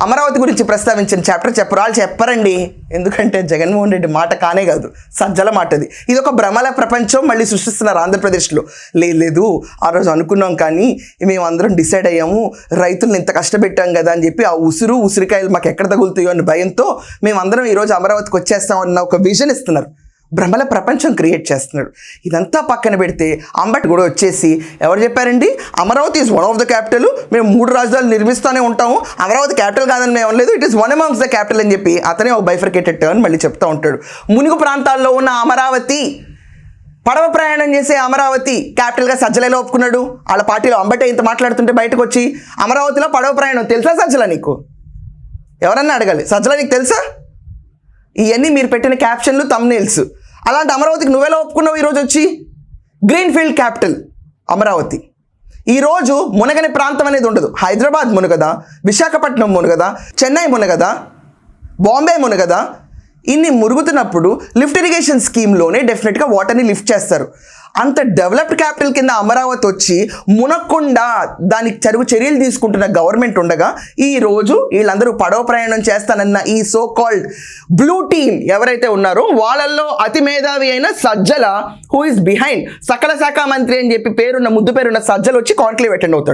అమరావతి గురించి ప్రస్తావించిన చాప్టర్ చెప్పరండి. ఎందుకంటే జగన్మోహన్ రెడ్డి మాట కానే కాదు, సజ్జల మాటది. ఇది ఒక భ్రమల ప్రపంచం మళ్ళీ సృష్టిస్తున్నారు ఆంధ్రప్రదేశ్లో. లేదు ఆ రోజు అనుకున్నాం కానీ మేము అందరం డిసైడ్ అయ్యాము, రైతులను ఇంత కష్టపెట్టాం కదా అని చెప్పి ఆ ఉసిరికాయలు మాకు ఎక్కడ తగులుతాయో అని భయంతో మేమందరం ఈరోజు అమరావతికి వచ్చేస్తామన్న ఒక విజన్ ఇస్తున్నారు. భ్రమల ప్రపంచం క్రియేట్ చేస్తున్నాడు. ఇదంతా పక్కన పెడితే అంబటి కూడా వచ్చేసి ఎవరు చెప్పారండి, Amaravati is one of the capital, మేము 3 రాజధానులు నిర్మిస్తూనే ఉంటాము, అమరావతి క్యాపిటల్ కాదని మేము లేదు, it is one amongst the capital అని చెప్పి అతనే ఒక బైఫర్కేటెడ్ టర్న్ మళ్ళీ చెప్తూ ఉంటాడు. మునుగు ప్రాంతాల్లో ఉన్న అమరావతి, పడవ ప్రయాణం చేసే అమరావతి క్యాపిటల్గా సజ్జలలో ఒప్పుకున్నాడు. వాళ్ళ పార్టీలో అంబటే ఇంత మాట్లాడుతుంటే బయటకు వచ్చి అమరావతిలో పడవ ప్రయాణం తెలుసా సజ్జల నీకు? ఎవరన్నా అడగాలి, సజ్జల నీకు తెలుసా? ఇవన్నీ మీరు పెట్టిన క్యాప్షన్లు, థంబ్నెయిల్స్. అలాంటి అమరావతికి నువ్వెలా ఒప్పుకున్నావు? ఈరోజు వచ్చి గ్రీన్ ఫీల్డ్ క్యాపిటల్ అమరావతి. ఈరోజు మునగని ప్రాంతం అనేది ఉండదు. హైదరాబాద్ మునగదా, విశాఖపట్నం మునగదా, చెన్నై మునగదా, బాంబే మునగదా? ఇన్ని మురుగుతున్నప్పుడు లిఫ్ట్ ఇరిగేషన్ స్కీమ్లోనే డెఫినెట్గా వాటర్ని లిఫ్ట్ చేస్తారు. అంత డెవలప్డ్ క్యాపిటల్ కింద అమరావతి వచ్చి మునక్కుండా దానికి చర్యలు తీసుకుంటున్న గవర్నమెంట్ ఉండగా ఈరోజు వీళ్ళందరూ పడవ ప్రయాణం చేస్తానన్న ఈ సో కాల్డ్ బ్లూ టీమ్ ఎవరైతే ఉన్నారో వాళ్ళల్లో అతి మేధావి అయిన సజ్జల, హూ ఇస్ బిహైండ్, సకల శాఖ మంత్రి అని చెప్పి ముద్దు పేరున్న సజ్జల వచ్చి కాన్క్లేవ్ అటెండ్ అవుతాడు.